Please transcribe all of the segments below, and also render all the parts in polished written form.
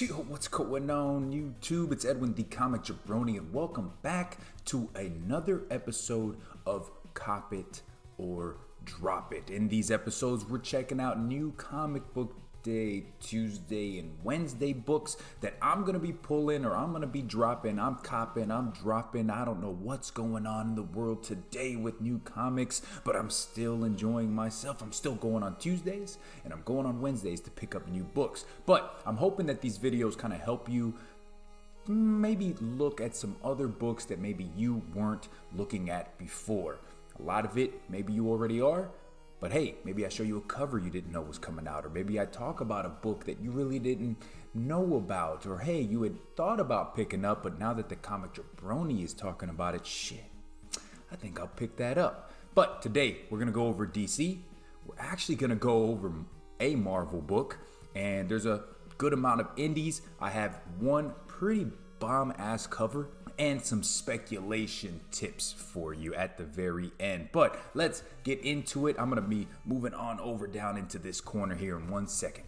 What's going on YouTube? It's Edwin the Comic Jabroni and welcome back to another episode of Cop It or Drop It. In these episodes we're checking out new comic book day, Tuesday and Wednesday books that I'm going to be pulling or I'm going to be dropping. I'm copping, I'm dropping. I don't know what's going on in the world today with new comics, but I'm still enjoying myself. I'm still going on Tuesdays and I'm going on Wednesdays to pick up new books. But I'm hoping that these videos kind of help you maybe look at some other books that maybe you weren't looking at before. A lot of it maybe you already are. But hey, maybe I show you a cover you didn't know was coming out, or maybe I talk about a book that you really didn't know about, or hey, you had thought about picking up, but now that the Comic Jabroni is talking about it, shit, I think I'll pick that up. But today, we're going to go over DC. We're actually going to go over a Marvel book, and there's a good amount of indies. I have one pretty bomb-ass cover and some speculation tips for you at the very end. But let's get into it. I'm going to be moving on over down into this corner here in 1 second.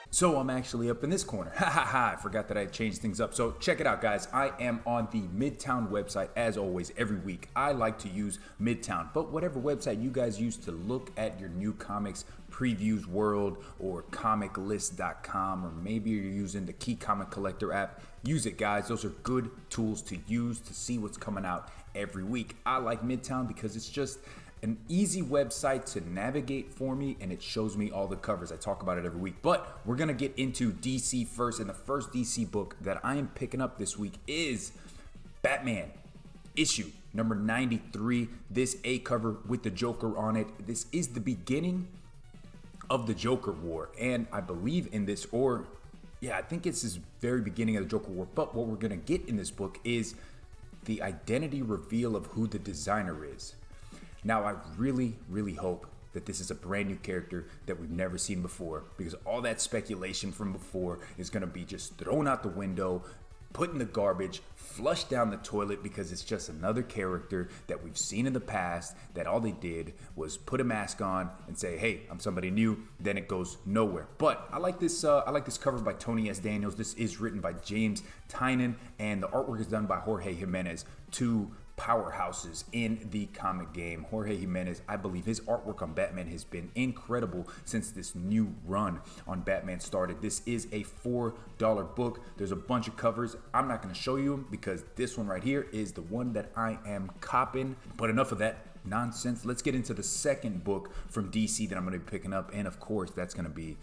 So I'm actually up in this corner. I forgot that I changed things up. So check it out, guys. I am on the Midtown website as always every week. I like to use Midtown, but whatever website you guys use to look at your new comics, Previews World or comiclist.com, or maybe you're using the Key Comic Collector app, use it, guys. Those are good tools to use to see what's coming out every week. I like Midtown because it's just an easy website to navigate for me, and it shows me all the covers. I talk about it every week, but we're gonna get into DC first, and the first DC book that I am picking up this week is Batman issue number 93. This A cover with the Joker on it. This is the beginning of the Joker War, and I believe in this, I think it's this very beginning of the Joker War. But what we're gonna get in this book is the identity reveal of who the designer is. Now, I really, really hope that this is a brand new character that we've never seen before, because all that speculation from before is going to be just thrown out the window, put in the garbage, flushed down the toilet, because it's just another character that we've seen in the past that all they did was put a mask on and say, hey, I'm somebody new. Then it goes nowhere. But I like this cover by Tony S. Daniels. This is written by James Tynion, and the artwork is done by Jorge Jimenez, two powerhouses in the comic game. Jorge Jimenez, I believe his artwork on Batman has been incredible since this new run on Batman started. This is a $4 book. There's a bunch of covers. I'm not going to show you them because this one right here is the one that I am copping. But enough of that nonsense. Let's get into the second book from DC that I'm going to be picking up. And of course, that's going to be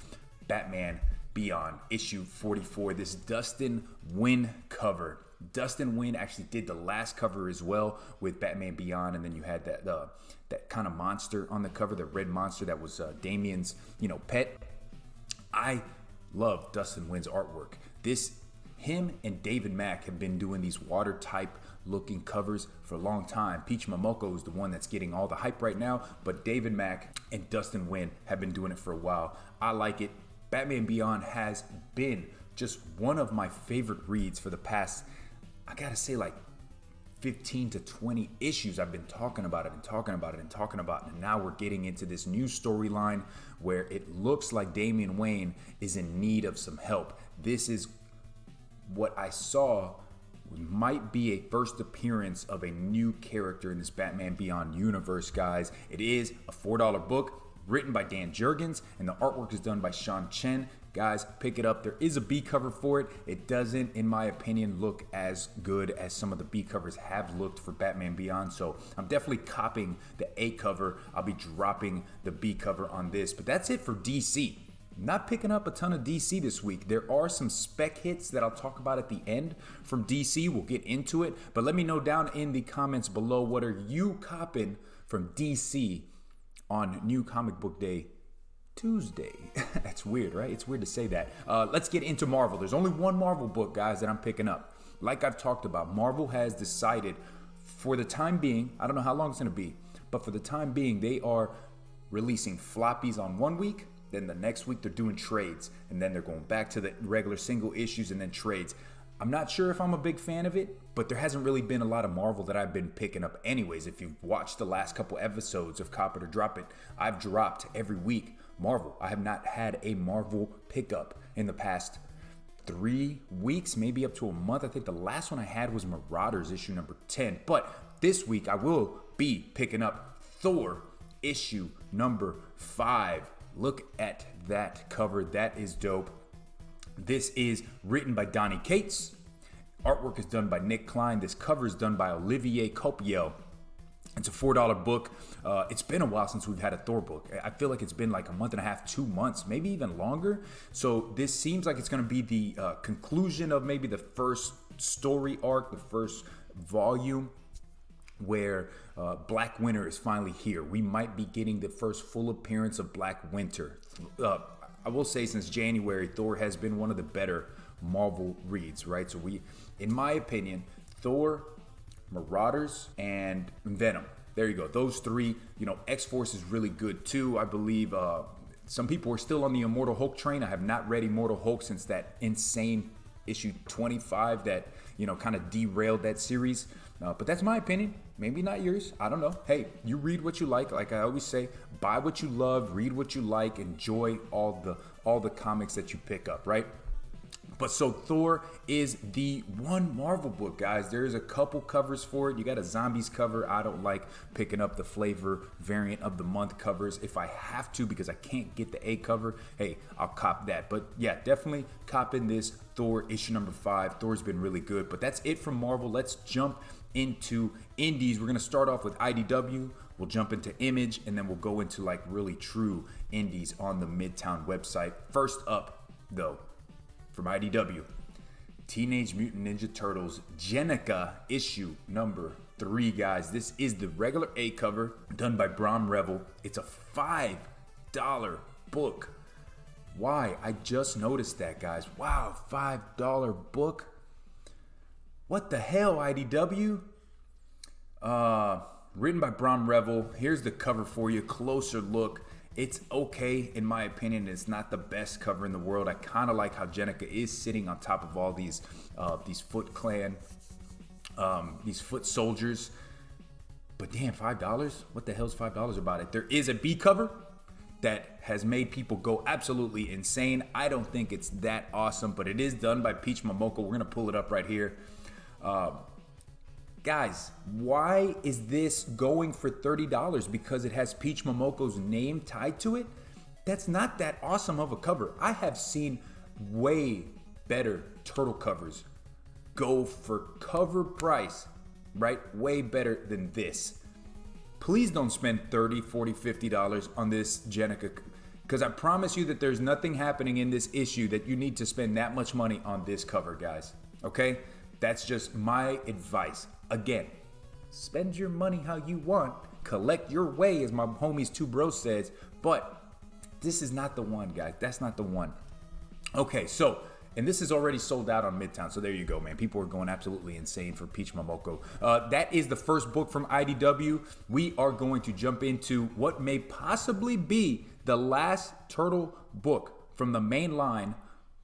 Batman Beyond issue 44. This Dustin Nguyen cover. Dustin Nguyen actually did the last cover as well with Batman Beyond, and then you had that kind of monster on the cover, the red monster that was Damian's pet. I love Dustin Nguyen's artwork. Him and David Mack have been doing these water type looking covers for a long time. Peach Momoko is the one that's getting all the hype right now, but David Mack and Dustin Nguyen have been doing it for a while. I like it. Batman Beyond has been just one of my favorite reads for the past, I gotta say, like 15 to 20 issues. I've been talking about it, and now we're getting into this new storyline where it looks like Damian Wayne is in need of some help. This is what I saw might be a first appearance of a new character in this Batman Beyond universe, guys. It is a $4 book written by Dan Jurgens, and the artwork is done by Sean Chen. Guys, pick it up. There is a B cover for it. It doesn't, in my opinion, look as good as some of the B covers have looked for Batman Beyond. So I'm definitely copping the A cover. I'll be dropping the B cover on this. But that's it for DC. Not picking up a ton of DC this week. There are some spec hits that I'll talk about at the end from DC. We'll get into it. But let me know down in the comments below, what are you copping from DC on New Comic Book Day Tuesday? That's weird, right? It's weird to say that. Let's get into Marvel. There's only one Marvel book, guys, that I'm picking up. Like I've talked about, Marvel has decided for the time being, I don't know how long it's going to be, but for the time being, they are releasing floppies on one week, then the next week they're doing trades, and then they're going back to the regular single issues and then trades. I'm not sure if I'm a big fan of it, but there hasn't really been a lot of Marvel that I've been picking up anyways. If you've watched the last couple episodes of Cop It or Drop It, I've dropped every week Marvel. I have not had a Marvel pickup in the past 3 weeks, maybe up to a month. I think the last one I had was Marauders issue number 10. But this week I will be picking up Thor issue number 5. Look at that cover. That is dope. This is written by Donny Cates. Artwork is done by Nick Klein. This cover is done by Olivier Copiel. It's a $4 book. It's been a while since we've had a Thor book. I feel like it's been like a month and a half, 2 months, maybe even longer. So this seems like it's going to be the conclusion of maybe the first story arc, the first volume, where Black Winter is finally here. We might be getting the first full appearance of Black Winter. I will say since January, Thor has been one of the better Marvel reads, right? So in my opinion, Thor, Marauders, and Venom. There you go. Those 3. X-Force is really good too. I believe some people are still on the Immortal Hulk train. I have not read Immortal Hulk since that insane issue 25 that, kind of derailed that series. But that's my opinion. Maybe not yours. I don't know. Hey, you read what you like. Like I always say, buy what you love, read what you like, enjoy all the comics that you pick up, right? But so Thor is the one Marvel book, guys. There's a couple covers for it. You got a zombies cover. I don't like picking up the flavor variant of the month covers. If I have to because I can't get the A cover, hey, I'll cop that. But yeah, definitely copping this Thor issue number 5. Thor's been really good. But that's it from Marvel. Let's jump into indies. We're going to start off with IDW. We'll jump into Image, and then we'll go into like really true indies on the Midtown website. First up, though, from IDW, Teenage Mutant Ninja Turtles Jennika issue number 3, guys. This is the regular A cover done by Brom Revel. It's a $5 book. Why? I just noticed that, guys. Wow, $5 book. What the hell, IDW? Written by Brom Revel. Here's the cover for you. Closer look. It's okay, in my opinion. It's not the best cover in the world. I kind of like how Jennika is sitting on top of all these Foot Clan, these foot soldiers. But damn, $5? What the hell's $5 about it? There is a B cover that has made people go absolutely insane. I don't think it's that awesome, but it is done by Peach Momoko. We're gonna pull it up right here. Guys, why is this going for $30? Because it has Peach Momoko's name tied to it? That's not that awesome of a cover. I have seen way better turtle covers go for cover price, right? Way better than this. Please don't spend $30, $40, $50 on this Jennika, because I promise you that there's nothing happening in this issue that you need to spend that much money on this cover, guys. Okay? That's just my advice. Again, spend your money how you want, collect your way, as my homies Two Bros says, but this is not the one, guys. That's not the one. Okay, so, and this is already sold out on Midtown, so there you go, man. People are going absolutely insane for Peach Momoko. That is the first book from IDW. We are going to jump into what may possibly be the last turtle book from the main line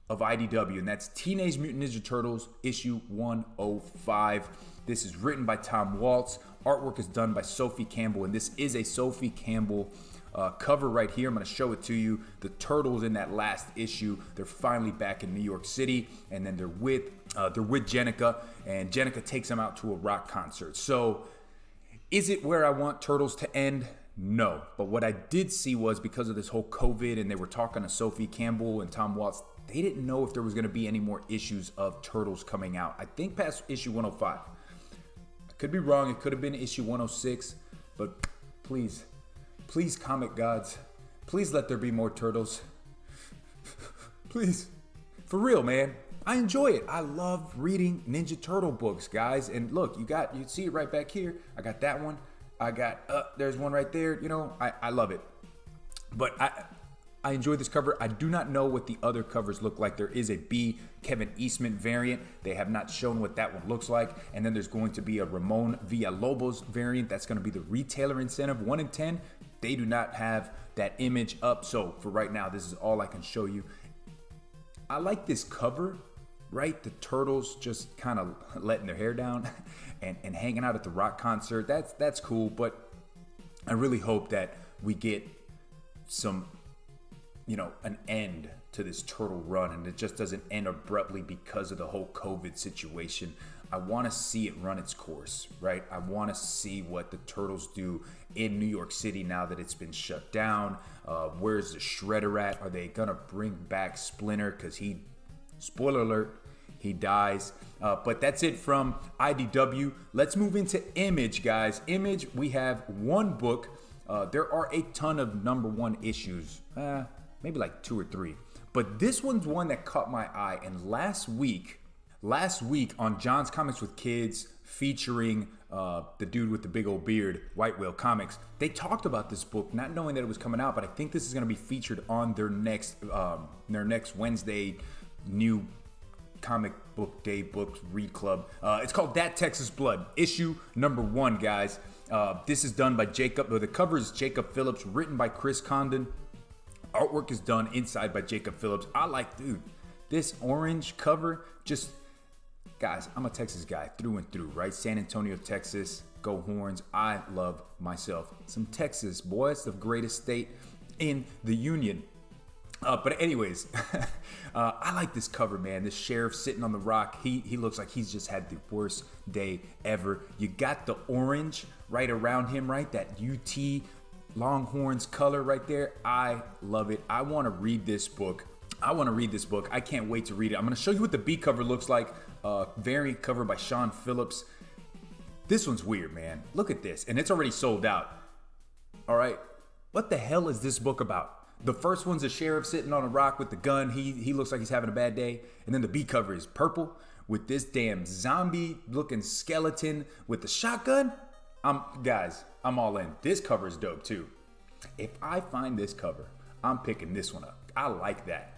of IDW, and that's Teenage Mutant Ninja Turtles issue 105. This is written by Tom Waltz. Artwork is done by Sophie Campbell, and this is a Sophie Campbell cover right here. I'm going to show it to you. The Turtles in that last issue, they're finally back in New York City, and then they're with Jennika, and Jennika takes them out to a rock concert. So, is it where I want Turtles to end? No. But what I did see was, because of this whole COVID, and they were talking to Sophie Campbell and Tom Waltz, they didn't know if there was going to be any more issues of Turtles coming out. I think past issue 105. I could be wrong. It could have been issue 106. But please, please, comic gods, please let there be more Turtles. Please. For real, man. I enjoy it. I love reading Ninja Turtle books, guys. And look, you see it right back here. I got that one. I got, there's one right there. You know, I love it. But I enjoy this cover. I do not know what the other covers look like. There is a B Kevin Eastman variant. They have not shown what that one looks like. And then there's going to be a Ramon Villalobos variant. That's going to be the retailer incentive, 1 in 10. They do not have that image up. So for right now, this is all I can show you. I like this cover, right? The Turtles just kind of letting their hair down and hanging out at the rock concert. That's cool, but I really hope that we get some, an end to this Turtle run, and it just doesn't end abruptly because of the whole COVID situation. I want to see it run its course, right? I want to see what the Turtles do in New York City now that it's been shut down. Where's the Shredder at? Are they going to bring back Splinter? Because spoiler alert, he dies. But that's it from IDW. Let's move into Image, guys. Image, we have one book. There are a ton of #1 issues, maybe like 2 or 3. But this one's one that caught my eye. And last week on John's Comics with Kids, featuring the dude with the big old beard, White Whale Comics, they talked about this book, not knowing that it was coming out. But I think this is going to be featured on their next Wednesday new comic book day book read club. It's called That Texas Blood, issue #1, guys. This is done by the cover is Jacob Phillips, written by Chris Condon. Artwork is done inside by Jacob Phillips. Dude, this orange cover, guys, I'm a Texas guy through and through, right? San Antonio, Texas, go Horns. I love myself some Texas, boy. It's the greatest state in the union. But anyways, I like this cover, man. This sheriff sitting on the rock, he looks like he's just had the worst day ever. You got the orange right around him, right? That UT Longhorns color right there. I love it. I want to read this book. I can't wait to read it. I'm going to show you what the B cover looks like. Variant cover by Sean Phillips. This one's weird, man. Look at this. And it's already sold out. All right. What the hell is this book about? The first one's a sheriff sitting on a rock with the gun. He looks like he's having a bad day. And then the B cover is purple with this damn zombie looking skeleton with the shotgun. I'm all in. This cover is dope too. If I find this cover, I'm picking this one up. I like that.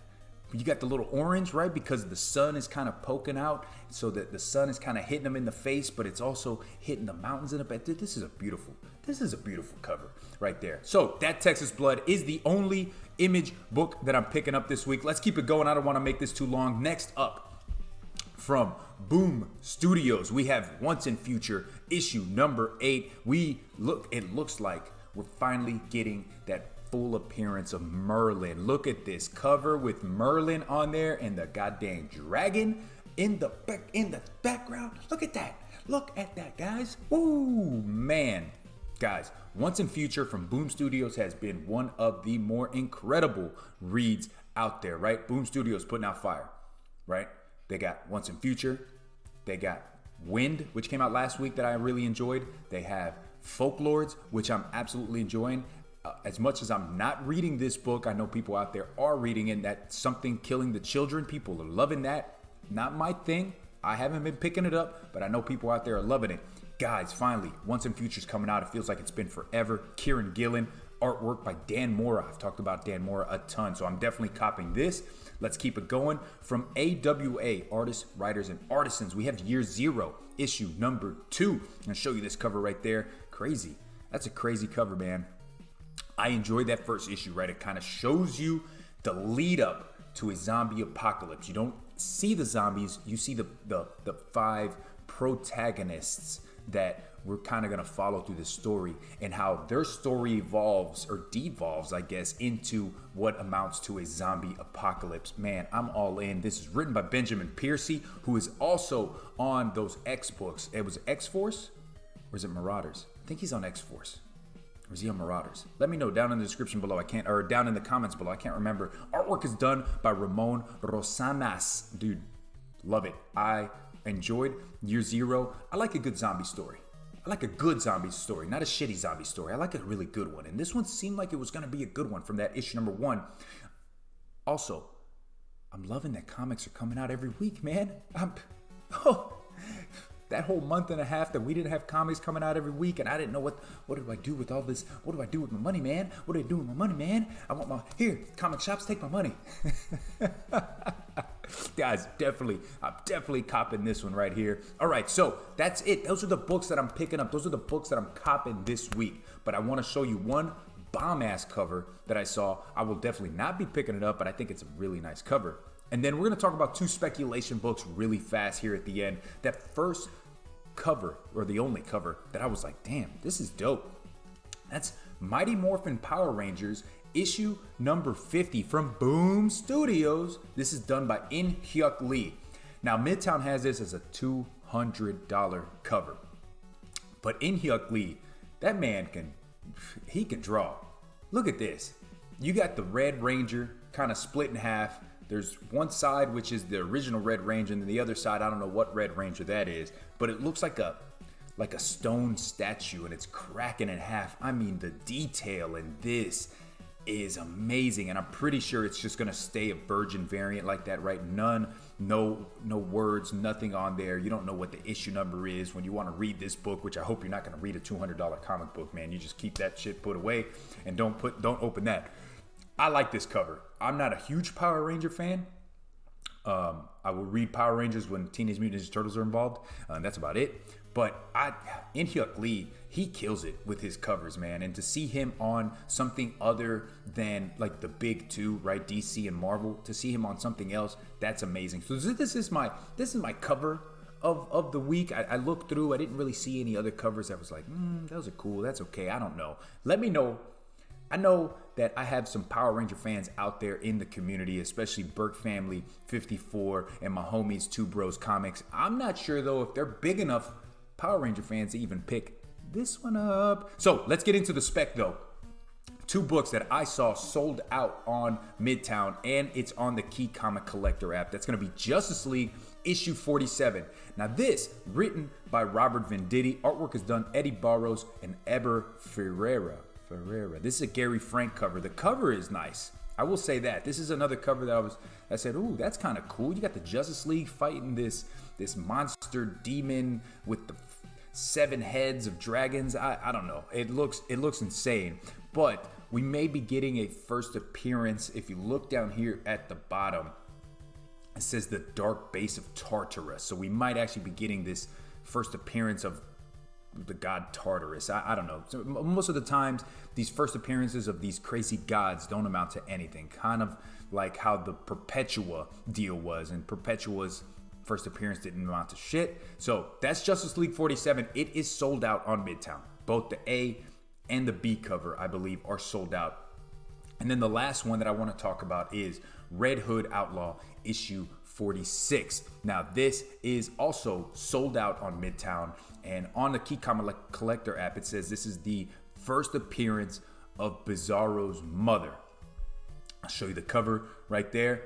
You got the little orange, right? Because the sun is kind of poking out, so that the sun is kind of hitting them in the face, but it's also hitting the mountains in the back. This is a beautiful cover right there. So That Texas Blood is the only Image book that I'm picking up this week. Let's keep it going. I don't want to make this too long. Next up, from Boom Studios, we have Once and Future, issue #8. It looks like we're finally getting that full appearance of Merlin. Look at this cover with Merlin on there and the goddamn dragon in the background. Look at that, guys. Ooh, man. Guys, Once and Future from Boom Studios has been one of the more incredible reads out there, right? Boom Studios putting out fire, right? They got Once and Future. They got Wind, which came out last week that I really enjoyed. They have Folklords, which I'm absolutely enjoying. As much as I'm not reading this book, I know people out there are reading it. That Something Killing the Children, people are loving that. Not my thing. I haven't been picking it up, but I know people out there are loving it. Guys, finally, Once and Future's coming out. It feels like it's been forever. Kieran Gillen, artwork by Dan Mora. I've talked about Dan Mora a ton, so I'm definitely copying this. Let's keep it going. From AWA, Artists, Writers, and Artisans, we have Year Zero, issue #2. I'm going to show you this cover right there. Crazy. That's a crazy cover, man. I enjoyed that first issue, right? It kind of shows you the lead up to a zombie apocalypse. You don't see the zombies, you see the 5 protagonists that we're kind of going to follow through the story, and how their story evolves or devolves, I guess, into what amounts to a zombie apocalypse. Man, I'm all in. This is written by Benjamin Piercy, who is also on those X books. It was X-Force, or is it Marauders? I think he's on X-Force. Or is he on Marauders? Let me know down in the description below. Down in the comments below. I can't remember. Artwork is done by Ramon Rosanas. Dude, love it. I enjoyed Year Zero. I like a good zombie story. I like a good zombie story, not a shitty zombie story. I like a really good one. And this one seemed like it was going to be a good one from that issue #1. Also, I'm loving that comics are coming out every week, man. That whole month and a half that we didn't have comics coming out every week, and I didn't know what do I do with all this? What do I do with my money, man? What do I do with my money, man? I want comic shops, take my money. Guys, I'm definitely copping this one right here. All right, so that's it. Those are the books that I'm picking up. Those are the books that I'm copping this week. But I want to show you one bomb-ass cover that I saw. I will definitely not be picking it up, but I think it's a really nice cover. And then we're going to talk about 2 speculation books really fast here at the end. That first cover, or the only cover, that I was like, damn, this is dope. That's Mighty Morphin Power Rangers, issue number 50 from Boom Studios. This is done by In Hyuk Lee. Now, Midtown has this as a $200 cover. But In Hyuk Lee, that man can draw. Look at this. You got the Red Ranger kind of split in half. There's one side, which is the original Red Ranger, and then the other side, I don't know what Red Ranger that is, but it looks like a stone statue, and it's cracking in half. I mean, the detail in this is amazing, and I'm pretty sure it's just gonna stay a virgin variant like that, right? No words, nothing on there. You don't know what the issue number is when you want to read this book, which I hope you're not gonna read a $200 comic book, man. You just keep that shit put away and don't open that. I like this cover. I'm not a huge Power Ranger fan. I will read Power Rangers when Teenage Mutant Ninja Turtles are involved. That's about it. But In Hyuk Lee, he kills it with his covers, man. And to see him on something other than like the big two, right, DC and Marvel, to see him on something else, that's amazing. So this is my cover of the week. I looked through. I didn't really see any other covers that was like, those are cool. That's okay. I don't know. Let me know. I know that I have some Power Ranger fans out there in the community, especially Burke Family 54 and my homies 2 Bros Comics. I'm not sure though if they're big enough Power Ranger fans to even pick this one up. So let's get into the spec though. 2 books that I saw sold out on Midtown, and it's on the Key Comic Collector app. That's going to be Justice League issue 47. Now this, written by Robert Venditti, artwork is done Eddie Barros and Eber Ferreira. This is a Gary Frank cover. The cover is nice. I will say that. This is another cover that I said, ooh, that's kind of cool. You got the Justice League fighting this monster demon with the 7 heads of dragons. I don't know. It looks insane. But we may be getting a first appearance. If you look down here at the bottom, it says the dark base of Tartarus. So we might actually be getting this first appearance of the god Tartarus. I don't know. So most of the times, these first appearances of these crazy gods don't amount to anything. Kind of like how the Perpetua deal was, and Perpetua's first appearance didn't amount to shit. So that's Justice League 47. It is sold out on Midtown. Both the A and the B cover, I believe, are sold out. And then the last one that I want to talk about is Red Hood Outlaw issue 46. Now this is also sold out on Midtown, and on the Key Comic Collector app it says this is the first appearance of Bizarro's mother. I'll show you the cover right there.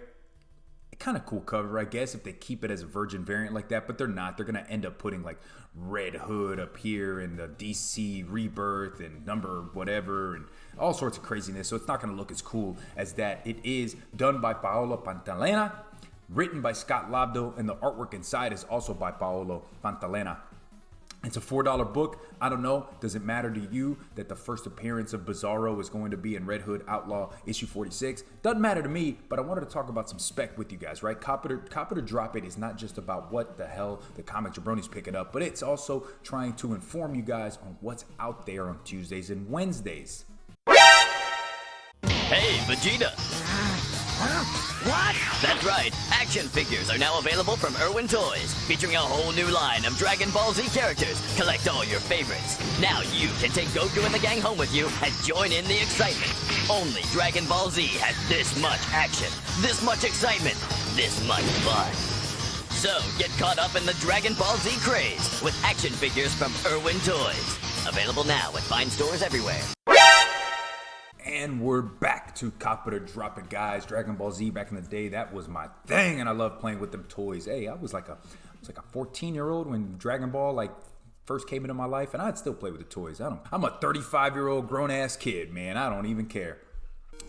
Kind of cool cover, I guess, if they keep it as a virgin variant like that, but they're not. They're gonna end up putting like Red Hood up here and the DC Rebirth and number whatever and all sorts of craziness, so it's not gonna look as cool as that. It is done by Paolo Pantalena, written by Scott Lobdell, and the artwork inside is also by Paolo Pantalena. It's a $4 book. I don't know. Does it matter to you that the first appearance of Bizarro is going to be in Red Hood Outlaw issue 46? Doesn't matter to me, but I wanted to talk about some spec with you guys, right? Copy to Drop It is not just about what the hell the Comic Jabroni's picking up, but it's also trying to inform you guys on what's out there on Tuesdays and Wednesdays. Hey, Vegeta! What? That's right. Action figures are now available from Irwin Toys, featuring a whole new line of Dragon Ball Z characters. Collect all your favorites. Now you can take Goku and the gang home with you and join in the excitement. Only Dragon Ball Z has this much action, this much excitement, this much fun. So get caught up in the Dragon Ball Z craze with action figures from Irwin Toys. Available now at fine stores everywhere. And we're back to Copy to Drop It, guys. Dragon Ball Z back in the day, that was my thing, and I loved playing with them toys. Hey, I was like a 14-year-old when Dragon Ball like first came into my life, and I'd still play with the toys. I'm a 35-year-old grown-ass kid, man. I don't even care.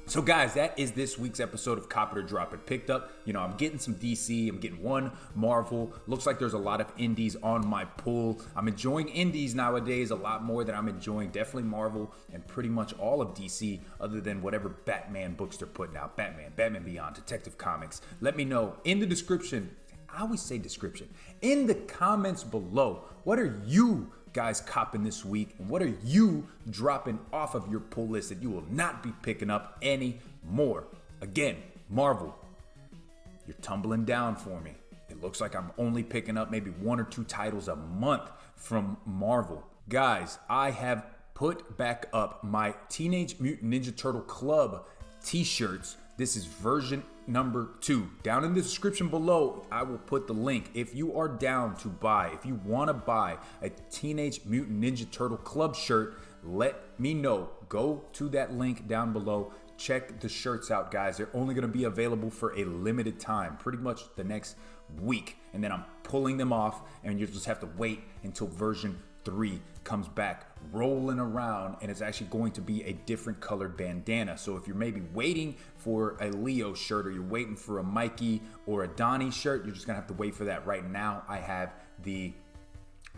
So guys, that is this week's episode of Copy to Drop It. Picked up, I'm getting some DC, I'm getting one Marvel. Looks like there's a lot of indies on my pull. I'm enjoying indies nowadays a lot more than I'm enjoying definitely Marvel and pretty much all of DC, other than whatever Batman books they're putting out. Batman Beyond, Detective Comics. Let me know in the description. I always say description. In the comments below, what are you guys copping this week, and what are you dropping off of your pull list that you will not be picking up anymore? Again, Marvel, you're tumbling down for me. It looks like I'm only picking up maybe 1 or 2 titles a month from Marvel. Guys, I have put back up my Teenage Mutant Ninja Turtle Club t-shirts. This is version number 2. Down in the description below, I will put the link. If you are down to buy, if you want to buy a Teenage Mutant Ninja Turtle Club shirt, let me know. Go to that link down below. Check the shirts out, guys. They're only going to be available for a limited time, pretty much the next week. And then I'm pulling them off, and you just have to wait until version 3 comes back rolling around, and it's actually going to be a different colored bandana. So if you're maybe waiting for a Leo shirt, or you're waiting for a Mikey or a Donnie shirt, you're just gonna have to wait for that. Right now I have the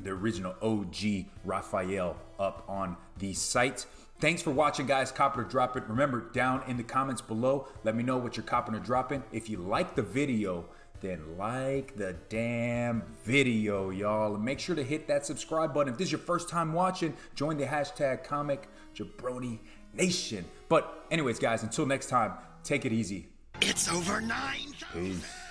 original OG Raphael up on the site. Thanks for watching, guys. Cop it or drop it. Remember, down in the comments below, let me know what you're copping or dropping. If you like the video, then like the damn video, y'all. And make sure to hit that subscribe button. If this is your first time watching, join the hashtag Comic Jabroni Nation. But anyways, guys, until next time, take it easy. It's over 9. Peace.